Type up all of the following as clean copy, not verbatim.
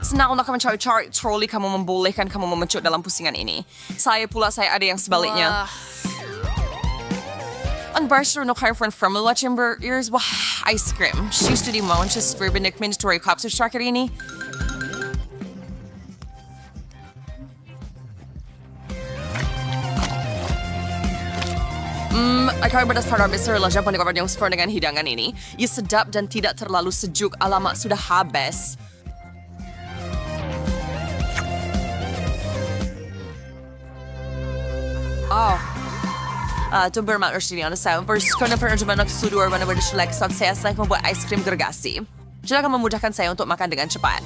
Senang untuk kamu mencari-cari troli kamu membolehkan kamu memecut dalam pusingan ini. Saya ada yang sebaliknya. Unbarster no kayo friend from the chamber ears. Wah, ice cream. She used to do Manchester Burbank Mandatory Cups of Shark ini. Akan berdasar besar lajang pendengar yang sport dengan hidangan ini. Ia sedap dan tidak terlalu sejuk. Alamak, sudah habis. Itu bermakna sini. Saya pernah coba nak sudur mana berdesulek saat saya sedang membuat ice cream gergasi. Jadi akan memudahkan saya untuk makan dengan cepat.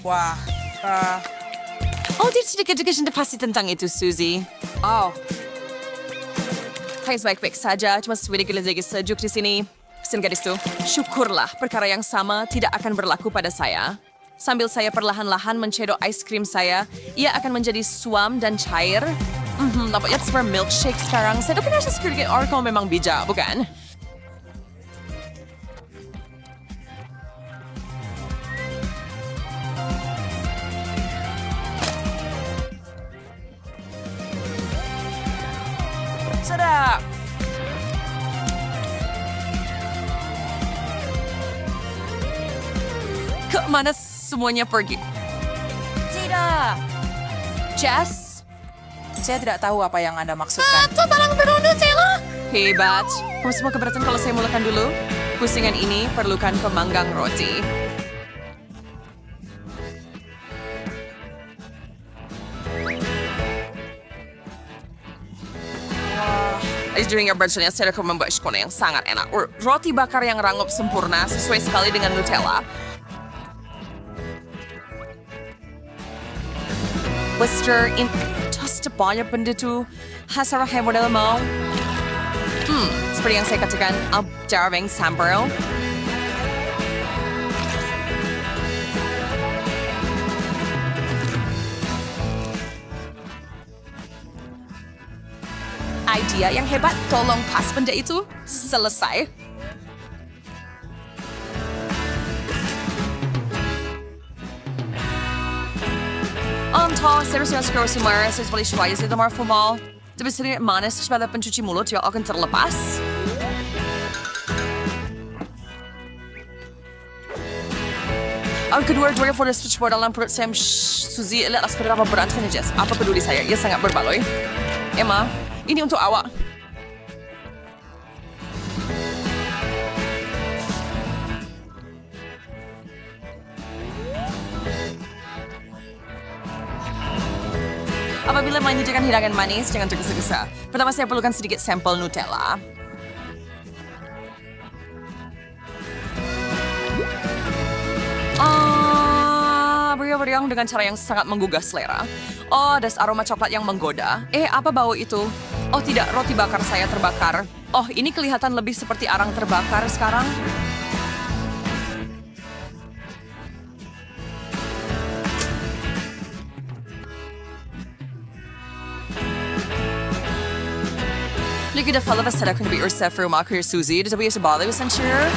Wah, Dia sedikit-sedikit pasti tentang itu, Suzy. Hai, baik-baik saja. Cuma sedikit lagi sejuk di sini. Pesan gadis tuh, syukurlah perkara yang sama tidak akan berlaku pada saya. Sambil saya perlahan-lahan mencedok ice cream saya, ia akan menjadi suam dan cair. Nampaknya seperti milkshake sekarang. Saya tak pernah sedikit orang kalau memang bijak, bukan? Sedap. Kemana semuanya pergi? tidak. Jess? Saya tidak tahu apa yang Anda maksudkan. Barang berundu, Taylor. Hebat. Kamu semua keberatan kalau saya mulakan dulu? Pusingan ini perlukan pemanggang roti. During your birthday, saya akan membuat skona yang sangat enak. Roti bakar yang rangup sempurna sesuai sekali dengan Nutella. Buster, just banyak benda tu. Hasarah yang model mau. Seperti yang saya katakan, Jarving Sambro. Idea yang hebat, tolong pas benda itu. Selesai. Saya sekarang semua, saya boleh supaya saya temar formal. Tapi sedikit manis pada pencuci mulut yang akan terlepas. Ang kedua-duanya for the switchboard dalam perut Sam Suzy, lihatlah seberapa berantakannya, Jess. Apa peduli saya? Ia sangat berbaloi. Emma, ini untuk awak. Apabila menyediakan hidangan manis, jangan tergesa-gesa. Pertama, saya perlukan sedikit sampel Nutella. Beriang-beriang dengan cara yang sangat menggugah selera. Ada aroma coklat yang menggoda. Apa bau itu? Tidak, roti bakar saya terbakar. Ini kelihatan lebih seperti arang terbakar sekarang. Ligger det faller hvis det kunne bli ursa for maker Suzy. Det blir så bra det hvis han kjører.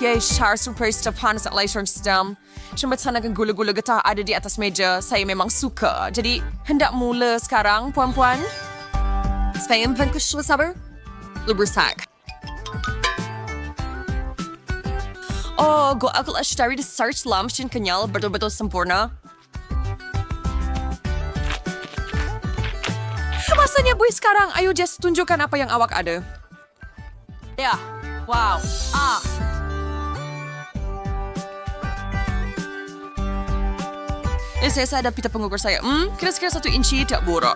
Yay, share surprise sa panas at laser stem. Siyempre sana kang gulo-gulo gata ada di atas meja. Saya memang suka. Jadi, hendak mula sekarang, puan-puan? Saya yang pengkusul sabar? Lubersak. Aku dari the search lumps yang kenyal betul-betul sempurna. Masanya boy sekarang. Ayo Jess, tunjukkan apa yang awak ada. Ya, wow. Saya ada pita pengukur saya. Kira-kira 1 inci tak buruk.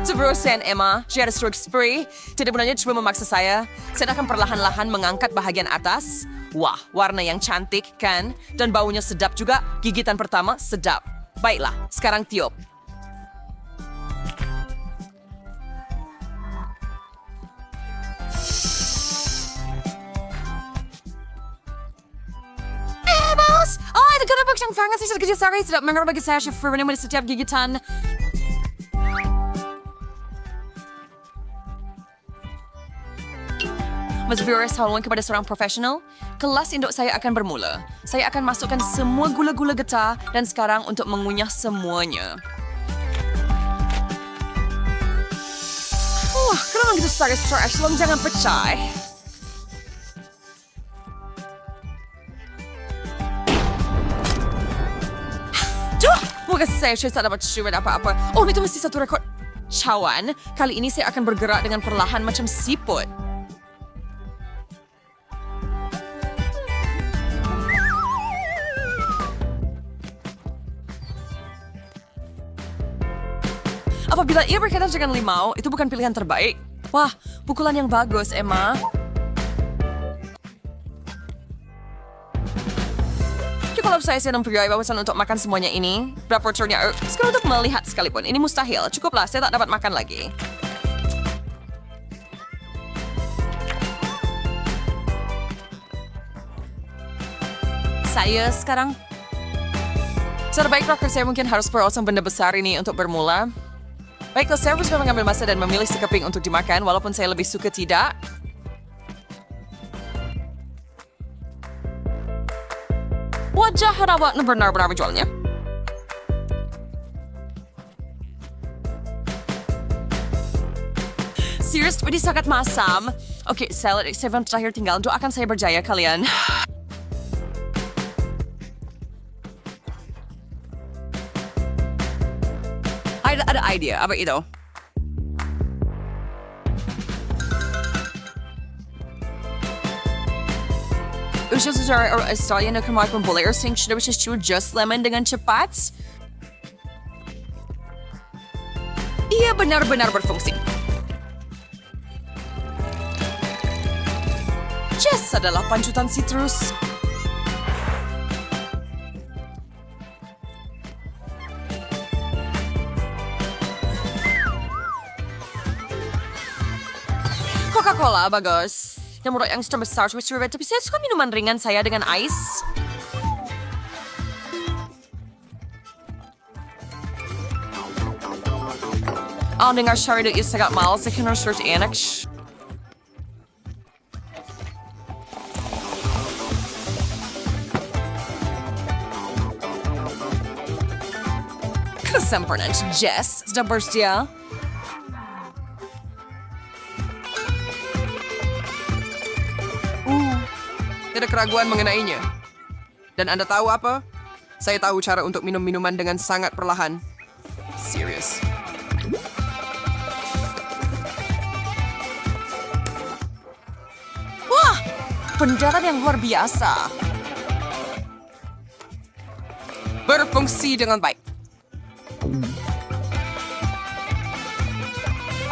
Seberusan Emma, dia ada stroke spray. Tidak benarnya cuma memaksa saya. Saya akan perlahan-lahan mengangkat bahagian atas. Wah, warna yang cantik, kan? Dan baunya sedap juga. Gigitan pertama, sedap. Baiklah, sekarang tiup. kenapa siyang fangas sa kecil saya tidak mengerti bagi saya chauffeur ini setiap gigitan. Mas Viewers, haluan kepada seorang profesional, kelas induk saya akan bermula. Saya akan masukkan semua gula-gula getah dan sekarang untuk mengunyah semuanya. Kenapa gitu stress? Long jangan pecah. Moga saya tak dapat syukur apa-apa. Oh, itu mesti satu rekod. Cawan, kali ini saya akan bergerak dengan perlahan macam siput. Apabila ia berkaitan dengan limau, itu bukan pilihan terbaik. Wah, pukulan yang bagus, Emma. Kalau saya sedang pergi bawasan untuk makan semuanya ini, berapa porsinya? Sekarang untuk melihat sekalipun, ini mustahil. Cukuplah, saya tak dapat makan lagi. Saya sekarang... Terbaik rocker saya mungkin harus berosong benda besar ini untuk bermula. Baiklah, saya harus mengambil masa dan memilih sekeping untuk dimakan, walaupun saya lebih suka tidak. Wajah rawat benar-benar menjualnya. Serius, ini sangat masam. Oke, salad X7 terakhir tinggal. Doakan saya berjaya kalian. Ada ide, apa itu? Usia sejarah Australia nak kemarin boleh sing sudah bisa just lemon dengan cepat. Ia benar-benar berfungsi. Jess adalah pancutan citrus. Coca-Cola bagus. Yang menurut yang besar tapi saya suka minuman ringan saya dengan ais. Dengar syari itu sangat mahal, saya kena search enak. Kesempurnaan Jess sudah bersedia. Tidak ada keraguan mengenainya. Dan Anda tahu apa? Saya tahu cara untuk minum minuman dengan sangat perlahan. Serius. Wah, pendarat yang luar biasa. Berfungsi dengan baik.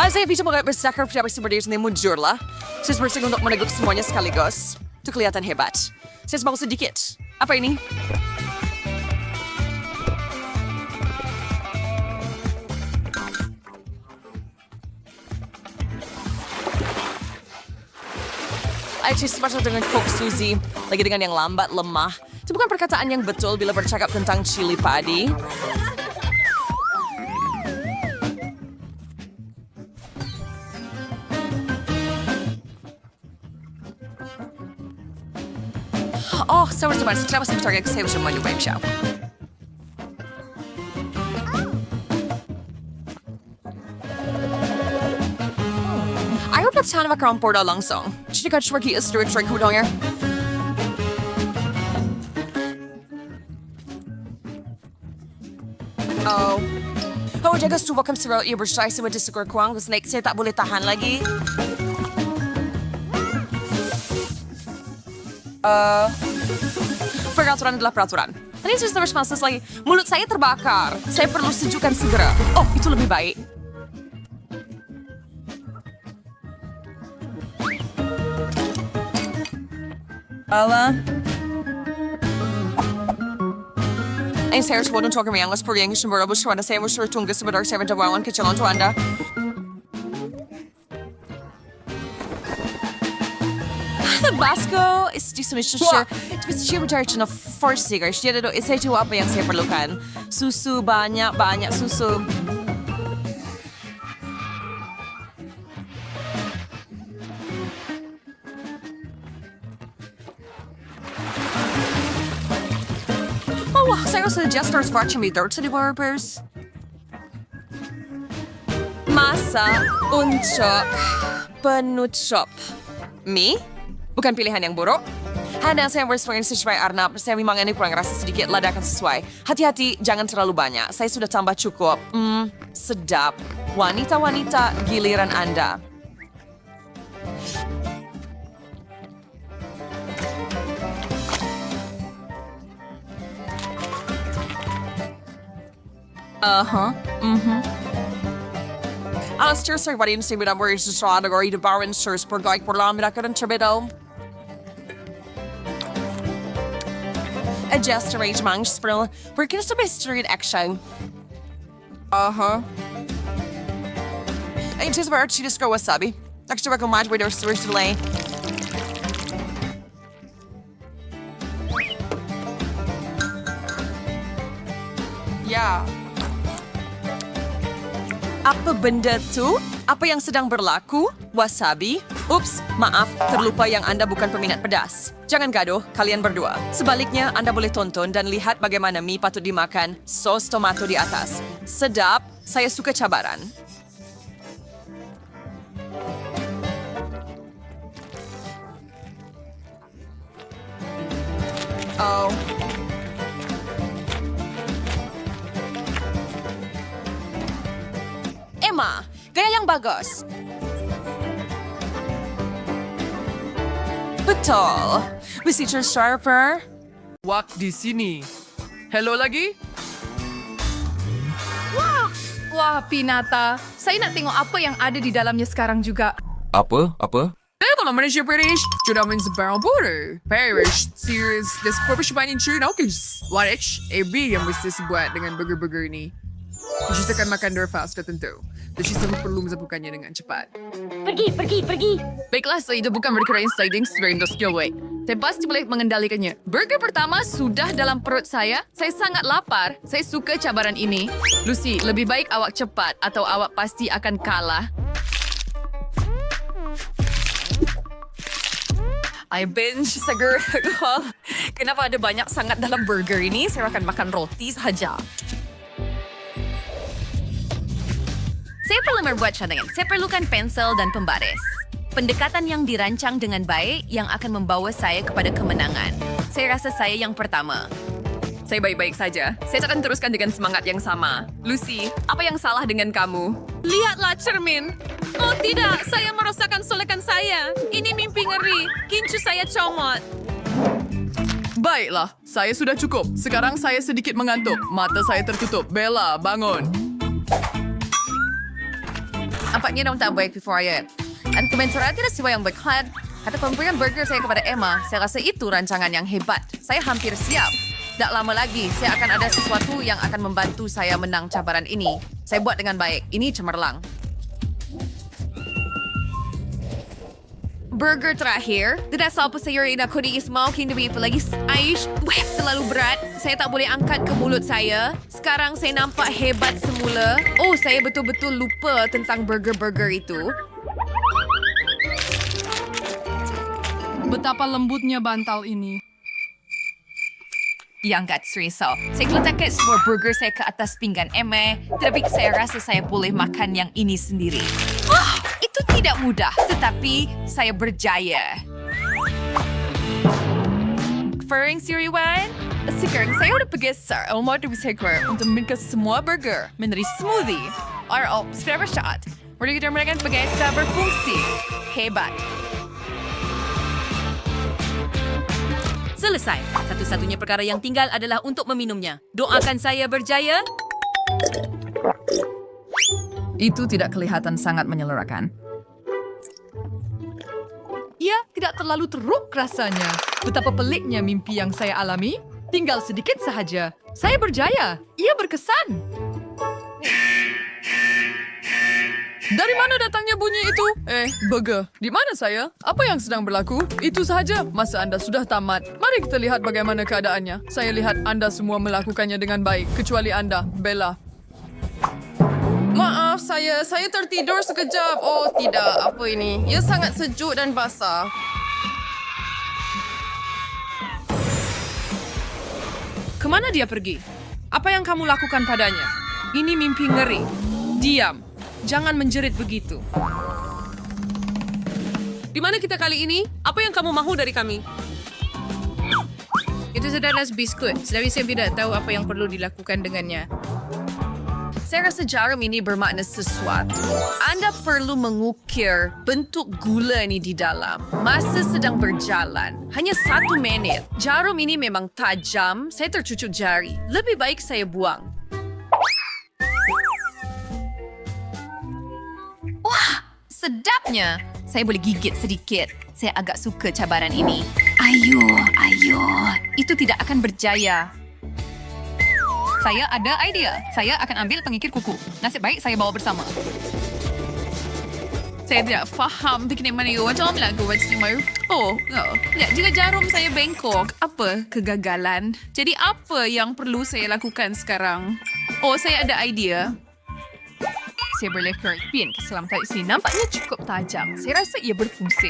Saya bisa mengenai bersakar seperti ini mujurlah. Saya bersih untuk meneguk semuanya sekaligus. Itu kelihatan hebat. Saya mau sedikit. Apa ini? Saya sepakat dengan Coke Suzy. Lagi dengan yang lambat, lemah. Itu bukan perkataan yang betul bila bercakap tentang cili padi. Oh, saya harus coba. Kenapa saya bercakap? Saya harus mencoba yang siap. Ayaw percaya na makamporda langsung. Jadi kan shwagi istri-istri kudongnya. Oh, jaga suwa kam siro iya bersyai sa wadisikur kuang. Kasi like, saya tak boleh tahan lagi. Peraturan adalah peraturan. Tadi saya harus masuk lagi. Mulut saya terbakar. Saya perlu sejukkan segera. Oh, itu lebih baik. Ala. Ay, saya harus wadong tokong mayangos por yang isyong barabos Anda. Saya harus tunggu sebentar saya mendawawan kecilon to Anda. Tabasco is just Mr. Mr. of force seekers. Jadi itu isa itu apa yang saya perlukan. Susu banyak susu. Oh, wah, saya suggest harus watching me dirt developers. Masa untuk penutup. Mie? Bukan pilihan yang buruk. Hanya saya bersemangat sesuai Arnab. Saya memang ini kurang rasa sedikit ladakan sesuai. Hati-hati, jangan terlalu banyak. Saya sudah tambah cukup. Sedap. Wanita-wanita, giliran Anda. Alistair, saya wadin si Madam Words sa category de Baron Sirs per gaik por lam ka ng trabedo. Adjust arrange mang spril for kinsa street action. Ay, tis ba archie disco wasabi? Next to recommend with their source delay. Yeah. Apa benda tu? Apa yang sedang berlaku? Wasabi? Ups, maaf, terlupa yang Anda bukan peminat pedas. Jangan gaduh, kalian berdua. Sebaliknya, Anda boleh tonton dan lihat bagaimana mie patut dimakan, sos tomato di atas. Sedap, saya suka cabaran. Oh. Emma, gaya yang bagus. Betul. Visitor Sharper. Wak di sini. Hello lagi? Wah, Pinata. Saya nak tengok apa yang ada di dalamnya sekarang juga. Apa? Ito naman siya British. Judamin sa barrel border. Parish, serious, this corporation pa ninyo naukis. Warich, AB yang mesti buat dengan burger-burger ni. Siya akan makan door fast na tentu. Dan siya perlu masapukannya dengan cepat. Pergi. Baiklah, saya itu bukan berkira sliding sebagai untuk skill way. Saya pasti boleh mengendalikannya. Burger pertama sudah dalam perut saya. Saya sangat lapar. Saya suka cabaran ini. Lucy, lebih baik awak cepat atau awak pasti akan kalah. I binge seger. Kenapa ada banyak sangat dalam burger ini? Saya akan makan roti sahaja. Saya perlu membuat cadangan. Saya perlukan pensel dan pembaris. Pendekatan yang dirancang dengan baik yang akan membawa saya kepada kemenangan. Saya rasa saya yang pertama. Saya baik-baik saja. Saya akan teruskan dengan semangat yang sama. Lucy, apa yang salah dengan kamu? Lihatlah cermin. Oh tidak, saya merosakkan solekan saya. Ini mimpi ngeri. Kincu saya comot. Baiklah, saya sudah cukup. Sekarang saya sedikit mengantuk. Mata saya tertutup. Bella, bangun. Nampaknya dong tak baik before I dan komentar tidak sesuai yang berhad. Kata pemberian burger saya kepada Emma, saya rasa itu rancangan yang hebat. Saya hampir siap. Tak lama lagi, saya akan ada sesuatu yang akan membantu saya menang cabaran ini. Saya buat dengan baik. Ini cemerlang. Burger terakhir. Tidak salpa sayur yang aku mau kini lebih lagi aish. Wah, terlalu berat. Saya tak boleh angkat ke mulut saya. Sekarang saya nampak hebat semula. Oh, saya betul-betul lupa tentang burger-burger itu. Betapa lembutnya bantal ini. Diangkat serius. Saya letakkan semua burger saya ke atas pinggan Emma. Tetapi saya rasa saya boleh makan yang ini sendiri. Wah, itu tidak mudah. Tetapi saya berjaya. Fering Siriwan, sekarang saya udah bergeser. Mau bergeser untuk minum semua burger menjadi smoothie. Or seberapa shot. Mereka kita mereka bergeser berfungsi. Hebat. Selesai. Satu-satunya perkara yang tinggal adalah untuk meminumnya. Doakan saya berjaya. Itu tidak kelihatan sangat menyelerakan. Ia tidak terlalu teruk rasanya. Betapa peliknya mimpi yang saya alami. Tinggal sedikit sahaja. Saya berjaya. Ia berkesan. Dari mana datangnya bunyi itu? Burger. Di mana saya? Apa yang sedang berlaku? Itu sahaja. Masa Anda sudah tamat. Mari kita lihat bagaimana keadaannya. Saya lihat Anda semua melakukannya dengan baik. Kecuali Anda, Bella. Maaf, saya tertidur sekejap. Oh, tidak. Apa ini? Ia sangat sejuk dan basah. Kemana dia pergi? Apa yang kamu lakukan padanya? Ini mimpi ngeri. Diam. Jangan menjerit begitu. Di mana kita kali ini? Apa yang kamu mahu dari kami? Itu adalah biskut. Sedari saya tidak tahu apa yang perlu dilakukan dengannya. Saya rasa jarum ini bermakna sesuatu. Anda perlu mengukir bentuk gula ini di dalam. Masa sedang berjalan. Hanya 1 minit. Jarum ini memang tajam. Saya tercucuk jari. Lebih baik saya buang. Sedapnya. Saya boleh gigit sedikit. Saya agak suka cabaran ini. Ayo. Itu tidak akan berjaya. Saya ada idea. Saya akan ambil pengikir kuku. Nasib baik saya bawa bersama. Saya tidak faham bikin mana you macam lagu macam mana. Lihat jika jarum saya bengkok. Apa kegagalan? Jadi apa yang perlu saya lakukan sekarang? Oh, saya ada idea. Saya boleh keripin keselamatan sini. Nampaknya cukup tajam. Saya rasa ia berfungsi.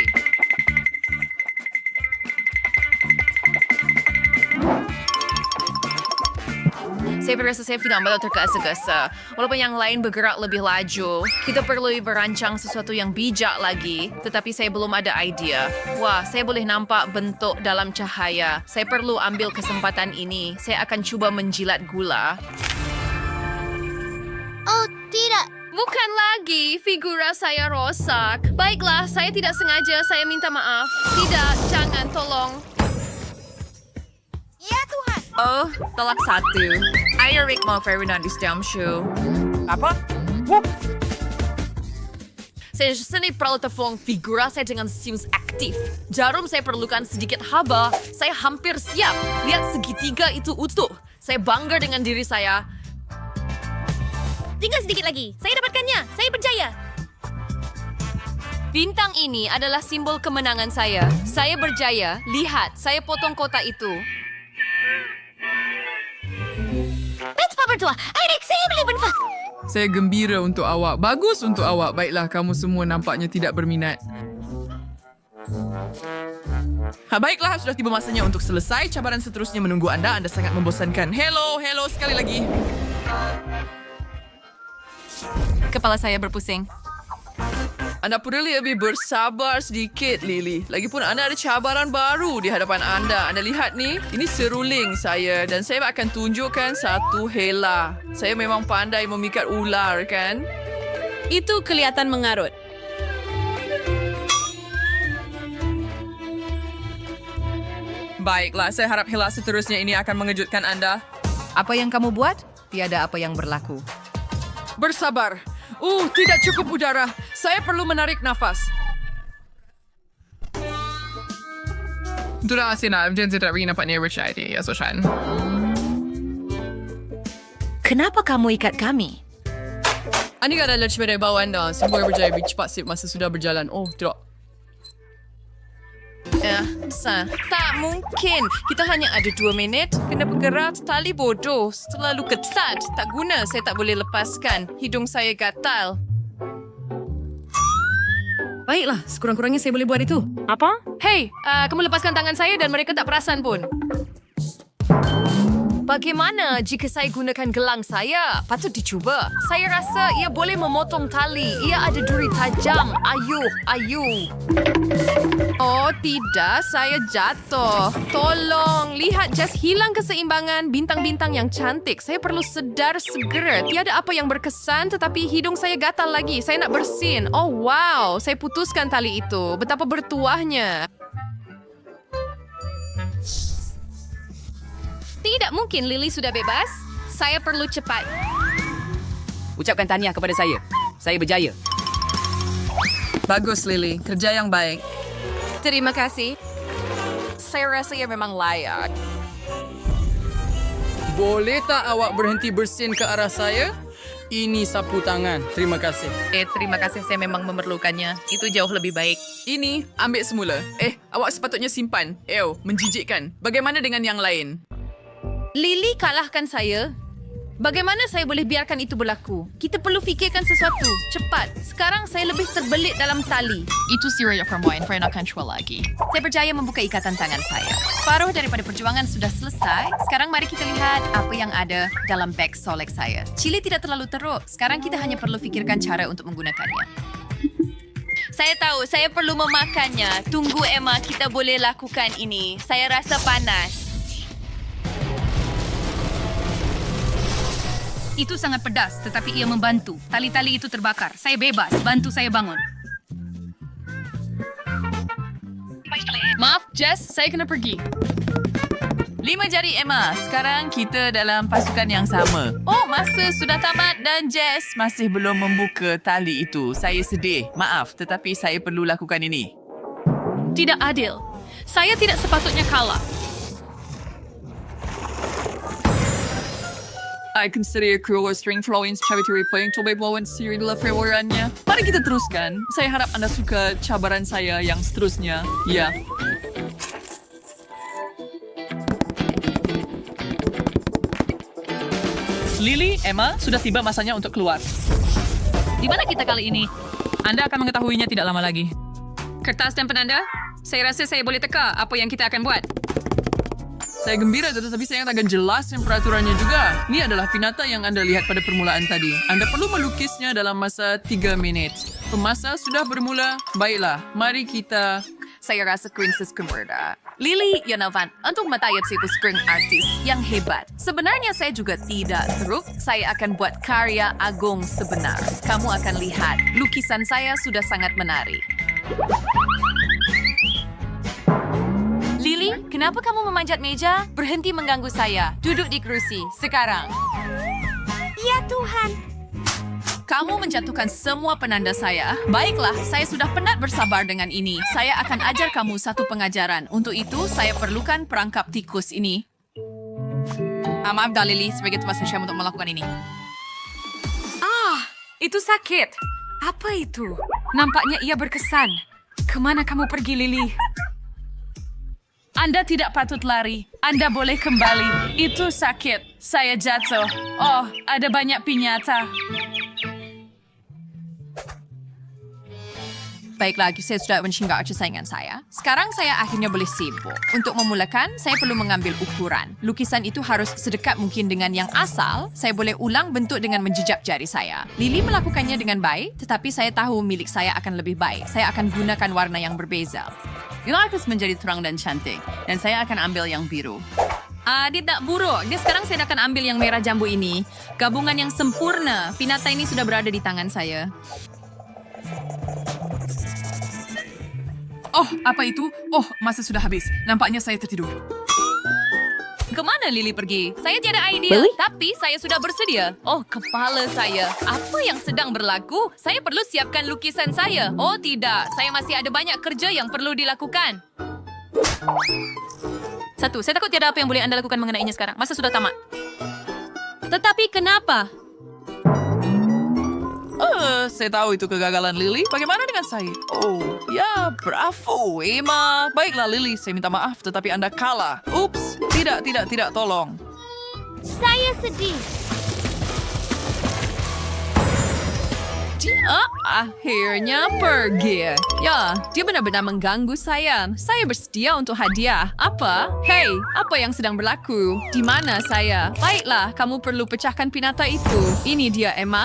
Saya berasa saya tidak malu tergesa-gesa. Walaupun yang lain bergerak lebih laju, kita perlu merancang sesuatu yang bijak lagi. Tetapi saya belum ada idea. Wah, saya boleh nampak bentuk dalam cahaya. Saya perlu ambil kesempatan ini. Saya akan cuba menjilat gula. Oh, tidak. Bukan lagi. Figura saya rosak. Baiklah, saya tidak sengaja. Saya minta maaf. Tidak, jangan, tolong. Ya, Tuhan. Oh, tolak 1. Eric mau Ferdinand di show. Apa? Saya sendiri perlu telepon figura saya dengan Sims aktif. Jarum saya perlukan sedikit haba. Saya hampir siap. Lihat segitiga itu utuh. Saya bangga dengan diri saya. Tinggal sedikit lagi. Saya dapatkannya. Saya berjaya. Bintang ini adalah simbol kemenangan saya. Saya berjaya. Lihat, saya potong kotak itu. Betapa bertua. Eric, saya boleh bernafas. Saya gembira untuk awak. Bagus untuk awak. Baiklah, kamu semua nampaknya tidak berminat. Baiklah, sudah tiba masanya untuk selesai. Cabaran seterusnya menunggu Anda. Anda sangat membosankan. Hello sekali lagi. Kepala saya berpusing. Anda perlu lebih bersabar sedikit, Lily. Lagipun Anda ada cabaran baru di hadapan Anda. Anda lihat ni, ini seruling saya dan saya akan tunjukkan satu hela. Saya memang pandai memikat ular, kan? Itu kelihatan mengarut. Baiklah, saya harap hela seterusnya ini akan mengejutkan Anda. Apa yang kamu buat? Tiada apa yang berlaku. Bersabar. Tidak cukup udara. Saya perlu menarik nafas. Itulah Asina. Macam saya tak pergi nampaknya rich idea, Soshan. Kenapa kamu ikat kami? Ini adalah cepat bawa Anda. Semua berjaya lebih cepat masa sudah berjalan. Oh, tidak. Tak mungkin. Kita hanya ada 2 minit. Kena bergerak tali bodoh. Terlalu ketat. Tak guna. Saya tak boleh lepaskan. Hidung saya gatal. Baiklah, sekurang-kurangnya saya boleh buat itu. Apa? Hei, kamu lepaskan tangan saya dan mereka tak perasan pun. Bagaimana jika saya gunakan gelang saya? Patut dicuba. Saya rasa ia boleh memotong tali. Ia ada duri tajam. Ayuh. Oh tidak, saya jatuh. Tolong, lihat Jess hilang keseimbangan bintang-bintang yang cantik. Saya perlu sedar segera. Tiada apa yang berkesan tetapi hidung saya gatal lagi. Saya nak bersin. Oh wow, saya putuskan tali itu. Betapa bertuahnya. Tidak mungkin Lily sudah bebas. Saya perlu cepat. Ucapkan tahniah kepada saya. Saya berjaya. Bagus, Lily. Kerja yang baik. Terima kasih. Saya rasa ia memang layak. Boleh tak awak berhenti bersin ke arah saya? Ini sapu tangan. Terima kasih. Terima kasih, saya memang memerlukannya. Itu jauh lebih baik. Ini, ambil semula. Awak sepatutnya simpan. Menjijikkan. Bagaimana dengan yang lain? Lily kalahkan saya. Bagaimana saya boleh biarkan itu berlaku? Kita perlu fikirkan sesuatu. Cepat. Sekarang saya lebih terbelit dalam tali. Itu Syria perempuan, pernah control lagi. Saya berjaya membuka ikatan tangan saya. Separuh daripada perjuangan sudah selesai. Sekarang mari kita lihat apa yang ada dalam beg solek saya. Chili tidak terlalu teruk. Sekarang kita hanya perlu fikirkan cara untuk menggunakannya. Saya tahu, saya perlu memakannya. Tunggu Emma, kita boleh lakukan ini. Saya rasa panas. Itu sangat pedas, tetapi ia membantu. Tali-tali itu terbakar. Saya bebas. Bantu saya bangun. Maaf, Jess, saya kena pergi. 5 jari Emma. Sekarang kita dalam pasukan yang sama. Oh, masa sudah tamat dan Jess masih belum membuka tali itu. Saya sedih. Maaf, tetapi saya perlu lakukan ini. Tidak adil. Saya tidak sepatutnya kalah. I consider a cruel or string flowing charity playing to bawawan siri dalam frameworkannya. Mari kita teruskan. Saya harap anda suka cabaran saya yang seterusnya. Ya. Lily, Emma, sudah tiba masanya untuk keluar. Di mana kita kali ini? Anda akan mengetahuinya tidak lama lagi. Kertas dan penanda? Saya rasa saya boleh teka apa yang kita akan buat. Saya gembira tetapi saya akan jelasin peraturannya juga. Ini adalah pinata yang Anda lihat pada permulaan tadi. Anda perlu melukisnya dalam masa 3 minit. Pemasa sudah bermula. Baiklah, mari kita... Saya rasa Princess Kumurda. Lily Yonovan untuk matayat si screen artis yang hebat. Sebenarnya saya juga tidak teruk. Saya akan buat karya agung sebenar. Kamu akan lihat, lukisan saya sudah sangat menarik. Lily, kenapa kamu memanjat meja? Berhenti mengganggu saya. Duduk di kerusi. Sekarang. Ya Tuhan. Kamu menjatuhkan semua penanda saya. Baiklah, saya sudah penat bersabar dengan ini. Saya akan ajar kamu satu pengajaran. Untuk itu, saya perlukan perangkap tikus ini. Maaf dah Lily sebagai tuan saya untuk melakukan ini. Itu sakit. Apa itu? Nampaknya ia berkesan. Kemana kamu pergi, Lily? Anda tidak patut lari. Anda boleh kembali. Itu sakit. Saya jatuh. Oh, ada banyak pinyata. Baiklah, saya sudah mensinggah kesayangan saya. Sekarang saya akhirnya boleh sibuk. Untuk memulakan, saya perlu mengambil ukuran. Lukisan itu harus sedekat mungkin dengan yang asal. Saya boleh ulang bentuk dengan menjejak jari saya. Lily melakukannya dengan baik, tetapi saya tahu milik saya akan lebih baik. Saya akan gunakan warna yang berbeza. Ini harus menjadi terang dan cantik. Dan saya akan ambil yang biru. Dia tak buruk. Sekarang saya akan ambil yang merah jambu ini. Gabungan yang sempurna. Pinata ini sudah berada di tangan saya. Oh, apa itu? Oh, masa sudah habis. Nampaknya saya tertidur. Kemana Lily pergi? Saya tiada idea, tapi saya sudah bersedia. Oh, kepala saya. Apa yang sedang berlaku? Saya perlu siapkan lukisan saya. Oh, tidak. Saya masih ada banyak kerja yang perlu dilakukan. Satu, saya takut tiada apa yang boleh anda lakukan mengenainya sekarang. Masa sudah tamat. Tetapi kenapa? Saya tahu itu kegagalan Lily. Bagaimana dengan saya? Oh, ya, bravo, Emma. Baiklah, Lily. Saya minta maaf, tetapi Anda kalah. Ups, tidak, tolong. Saya sedih. Dia akhirnya pergi. Ya, dia benar-benar mengganggu saya. Saya bersedia untuk hadiah. Apa? Hei, apa yang sedang berlaku? Di mana saya? Baiklah, kamu perlu pecahkan pinata itu. Ini dia, Emma.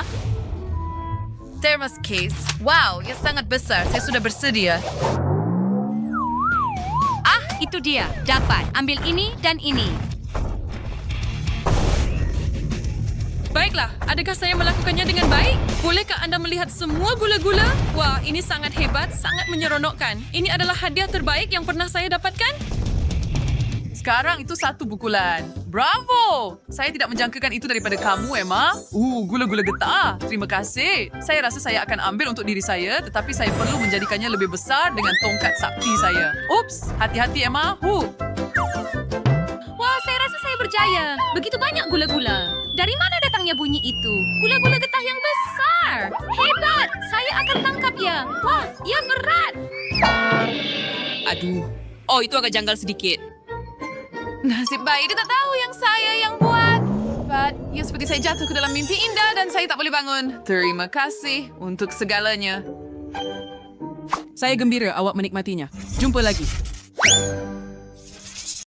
Thermos case. Wow, ia sangat besar. Saya sudah bersedia. Itu dia. Dapat. Ambil ini dan ini. Baiklah, adakah saya melakukannya dengan baik? Bolehkah anda melihat semua gula-gula? Wah, ini sangat hebat, sangat menyeronokkan. Ini adalah hadiah terbaik yang pernah saya dapatkan. Sekarang itu 1 pukulan. Bravo! Saya tidak menjangkakan itu daripada kamu, Emma. Gula-gula getah. Terima kasih. Saya rasa saya akan ambil untuk diri saya, tetapi saya perlu menjadikannya lebih besar dengan tongkat sakti saya. Ups, hati-hati, Emma. Wah, saya rasa saya berjaya. Begitu banyak gula-gula. Dari mana datangnya bunyi itu? Gula-gula getah yang besar. Hebat! Saya akan tangkapnya. Wah, ia berat. Aduh. Oh, itu agak janggal sedikit. Nasib baik dia tak tahu yang saya yang buat. But, ya seperti saya jatuh ke dalam mimpi indah dan saya tak boleh bangun. Terima kasih untuk segalanya. Saya gembira awak menikmatinya. Jumpa lagi.